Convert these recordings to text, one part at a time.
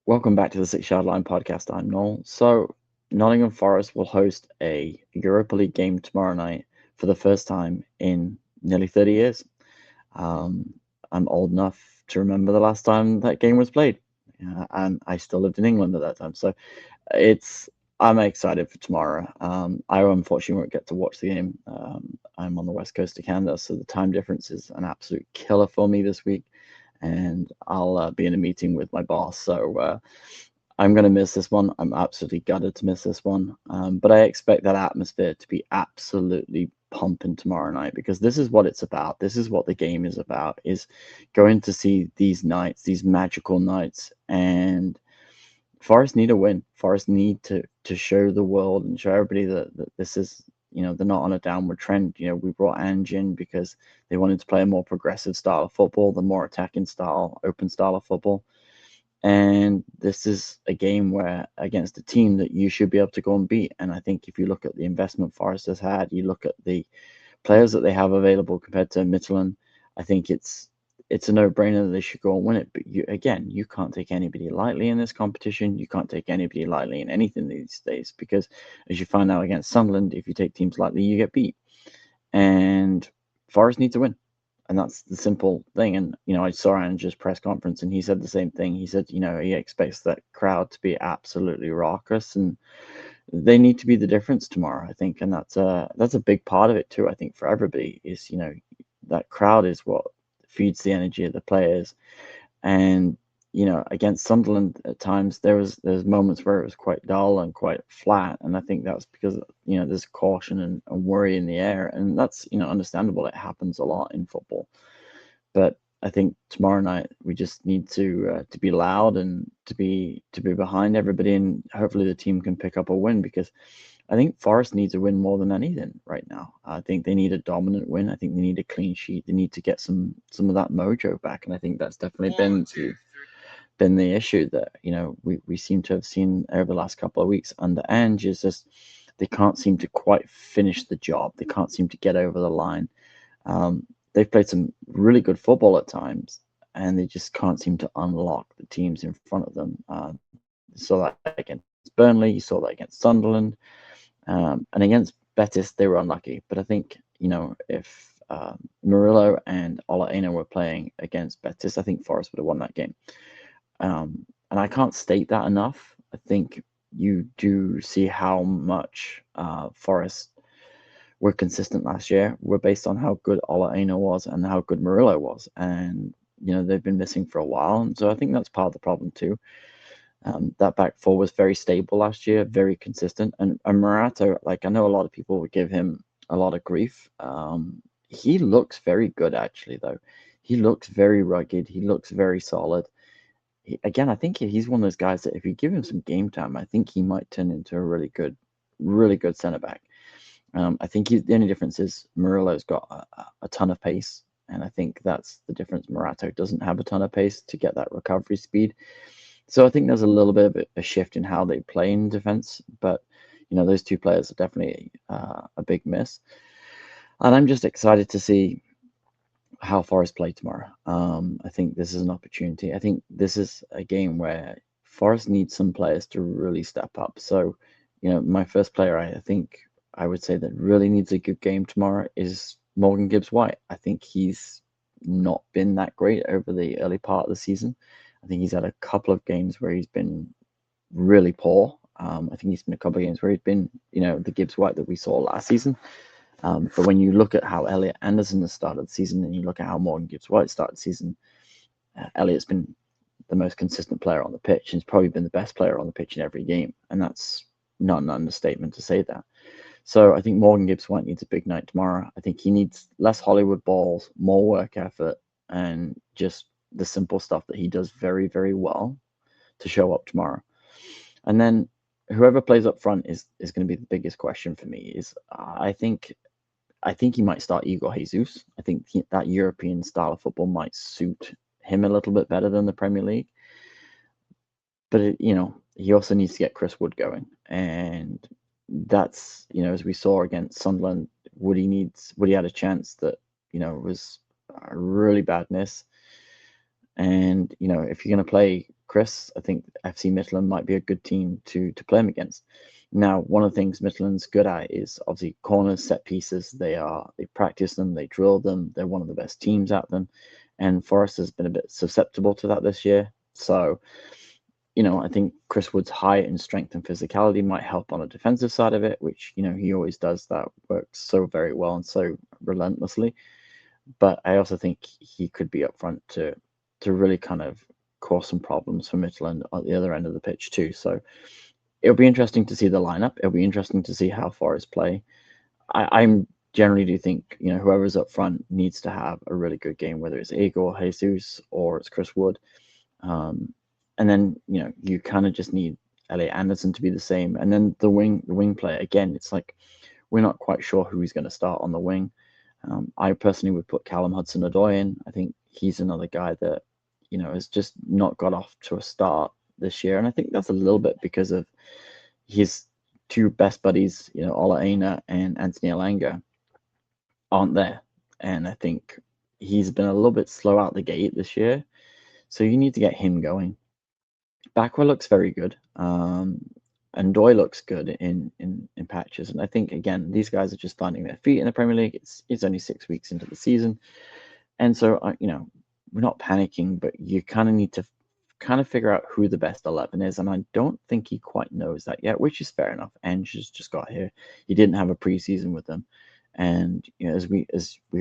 Welcome back to the Six Yard Line podcast. I'm Noel. So, Nottingham Forest will host a Europa League game tomorrow night for the first time in nearly 30 years. Um, I'm old enough to remember the last time that game was played, and I still lived in England at that time. So, it's I'm excited for tomorrow. I unfortunately won't get to watch the game. I'm on the west coast of Canada, so the time difference is an absolute killer for me this week, and I'll be in a meeting with my boss. So I'm going to miss this one. I'm absolutely gutted to miss this one. But I expect that atmosphere to be absolutely pumping tomorrow night because this is what it's about. This is what the game is about, is going to see these nights, these magical nights. And Forest need a win. Forest need to show the world and show everybody that this is, they're not on a downward trend. We brought Ange in because they wanted to play a more progressive style of football, the more attacking style, open style of football. And this is a game where against a team that you should be able to go and beat. And I think if you look at the investment Forest has had, you look at the players that they have available compared to Midtjylland, I think it's a no-brainer that they should go and win it. But you can't take anybody lightly in this competition. You can't take anybody lightly in anything these days because, as you find out against Sunderland, if you take teams lightly, you get beat. And Forest need to win. And that's the simple thing. And, I saw Ange's press conference and he said the same thing. He said, he expects that crowd to be absolutely raucous and they need to be the difference tomorrow, I think. And that's a big part of it too, I think, for everybody is, that crowd is what feeds the energy of the players. And against Sunderland at times there's moments where it was quite dull and quite flat, and I think that's because there's caution and worry in the air, and that's understandable. It happens a lot in football, but I think tomorrow night we just need to be loud and to be behind everybody, and hopefully the team can pick up a win because I think Forest needs a win more than anything right now. I think they need a dominant win. I think they need a clean sheet. They need to get some of that mojo back, and I think that's definitely been the issue that we seem to have seen over the last couple of weeks under Ange is just they can't seem to quite finish the job. They can't seem to get over the line. They've played some really good football at times, and they just can't seem to unlock the teams in front of them. You saw that against Burnley, you saw that against Sunderland, and against Betis they were unlucky. But I think if Murillo and Ola Aina were playing against Betis, I think Forest would have won that game. And I can't state that enough. I think you do see how much Forest were consistent last year were based on how good Ola Aina was and how good Murillo was. And, they've been missing for a while. And so I think that's part of the problem too. That back four was very stable last year, very consistent. And Morata, like I know a lot of people would give him a lot of grief. He looks very good actually, though. He looks very rugged. He looks very solid. Again, I think he's one of those guys that if you give him some game time, I think he might turn into a really good centre back. I think the only difference is Murillo's got a ton of pace, and I think that's the difference. Morata doesn't have a ton of pace to get that recovery speed. So I think there's a little bit of a shift in how they play in defence, but those two players are definitely a big miss. And I'm just excited to see how Forest play tomorrow. I think this is an opportunity. I think this is a game where Forest needs some players to really step up. So, my first player I think I would say that really needs a good game tomorrow is Morgan Gibbs-White. I think he's not been that great over the early part of the season. I think he's had a couple of games where he's been really poor. I think he's been a couple of games where he's been, the Gibbs-White that we saw last season. But when you look at how Elliot Anderson has started the season and you look at how Morgan Gibbs-White started the season, Elliot's been the most consistent player on the pitch and he's probably been the best player on the pitch in every game. And that's not an understatement to say that. So I think Morgan Gibbs-White needs a big night tomorrow. I think he needs less Hollywood balls, more work effort, and just the simple stuff that he does very, very well to show up tomorrow. And then whoever plays up front is going to be the biggest question for me. I think he might start Igor Jesus. I think that European style of football might suit him a little bit better than the Premier League. But he also needs to get Chris Wood going, and that's as we saw against Sunderland, Woody had a chance that was a really bad miss, And if you're going to play Chris, I think FC Midtjylland might be a good team to play him against. Now, one of the things Midtjylland's good at is obviously corners, set pieces. They practice them, they drill them. They're one of the best teams at them, and Forest has been a bit susceptible to that this year. So, I think Chris Wood's height and strength and physicality might help on the defensive side of it, which he always does. That works so very well and so relentlessly. But I also think he could be up front to really kind of cause some problems for Midtjylland at the other end of the pitch too. So it'll be interesting to see the lineup. It'll be interesting to see how Forest play. I generally do think whoever's up front needs to have a really good game, whether it's Igor, Jesus, or it's Chris Wood. And then you kind of just need Elliot Anderson to be the same. And then the wing player again. It's like we're not quite sure who he's going to start on the wing. I personally would put Callum Hudson-Odoi in. I think he's another guy that has just not got off to a start this year, and I think that's a little bit because of his two best buddies, Ola Aina and Anthony Elanga, aren't there, and I think he's been a little bit slow out the gate this year, so you need to get him going. Bakwa looks very good, and Doy looks good in patches, and I think again these guys are just finding their feet in the Premier League. It's only 6 weeks into the season, and so we're not panicking, but you kind of need to kind of figure out who the best 11 is, and I don't think he quite knows that yet, which is fair enough. Ange has just got here. He didn't have a preseason with them, and as we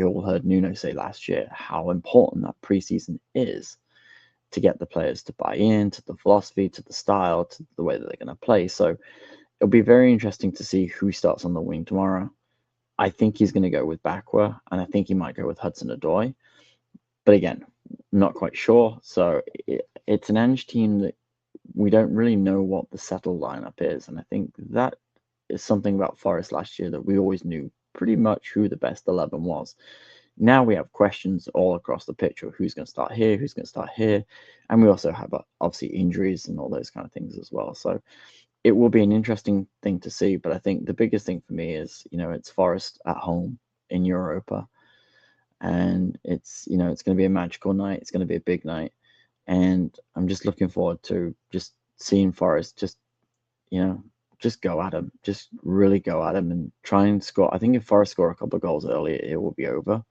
all heard Nuno say last year, how important that preseason is to get the players to buy in to the philosophy, to the style, to the way that they're going to play. So it'll be very interesting to see who starts on the wing tomorrow. I think he's going to go with Bakwa, and I think he might go with Hudson-Odoi. But again, not quite sure. So it's an Ange team that we don't really know what the settled lineup is. And I think that is something about Forest last year that we always knew pretty much who the best 11 was. Now we have questions all across the pitch of who's going to start here, who's going to start here. And we also have obviously injuries and all those kind of things as well. So it will be an interesting thing to see. But I think the biggest thing for me is, it's Forest at home in Europa. And it's it's going to be a magical night. It's going to be a big night, and I'm just looking forward to just seeing Forest just go at him, just really go at him and try and score. I think if Forest score a couple of goals early, it will be over.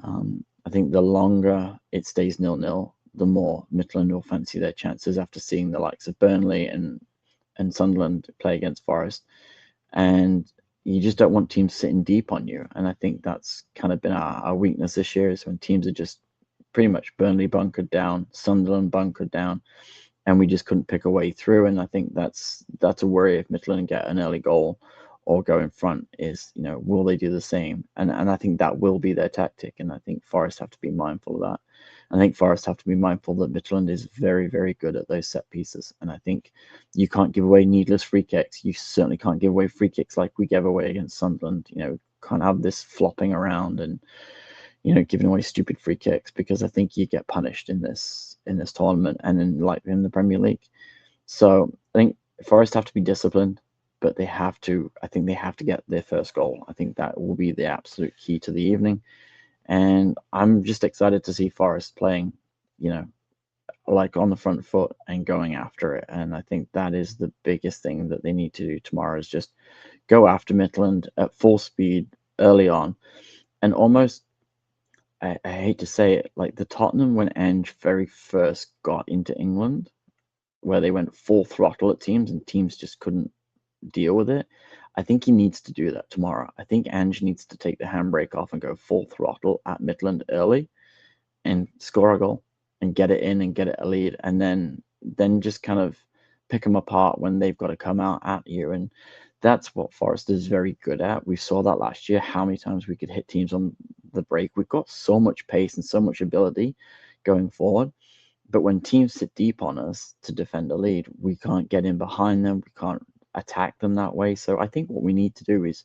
I think the longer it stays 0-0, the more Midtjylland will fancy their chances after seeing the likes of Burnley and Sunderland play against Forest, and you just don't want teams sitting deep on you. And I think that's kind of been our weakness this year, is when teams are just pretty much Burnley bunkered down, Sunderland bunkered down, and we just couldn't pick a way through. And I think that's a worry if Midtjylland get an early goal or go in front, is, will they do the same? And I think that will be their tactic. And I think Forest have to be mindful of that. I think Forest have to be mindful that Midtjylland is very, very good at those set pieces. And I think you can't give away needless free kicks. You certainly can't give away free kicks like we gave away against Sunderland. Can't have this flopping around and, giving away stupid free kicks, because I think you get punished in this tournament and in the Premier League. So I think Forest have to be disciplined, but they have to get their first goal. I think that will be the absolute key to the evening. And I'm just excited to see Forest playing, like on the front foot and going after it. And I think that is the biggest thing that they need to do tomorrow, is just go after Midtjylland at full speed early on. And almost, I hate to say it, like the Tottenham when Ange very first got into England, where they went full throttle at teams and teams just couldn't deal with it. I think he needs to do that tomorrow. I think Ange needs to take the handbrake off and go full throttle at Midtjylland early and score a goal and get it in and get it a lead, and then just kind of pick them apart when they've got to come out at you. And that's what Forest is very good at. We saw that last year, how many times we could hit teams on the break. We've got so much pace and so much ability going forward. But when teams sit deep on us to defend a lead, we can't get in behind them. We can't attack them that way. So I think what we need to do is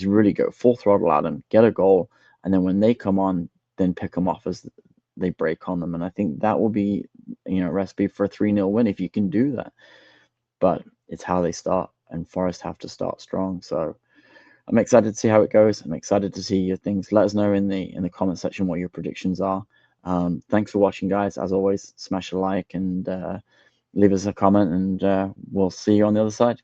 really go full throttle at them, get a goal, and then when they come on, then pick them off as they break on them. And I think that will be, a recipe for a 3-0 win if you can do that. But it's how they start, and Forest have to start strong. So I'm excited to see how it goes. I'm excited to see your things. Let us know in the comment section what your predictions are. Thanks for watching, guys. As always, smash a like and leave us a comment, and we'll see you on the other side.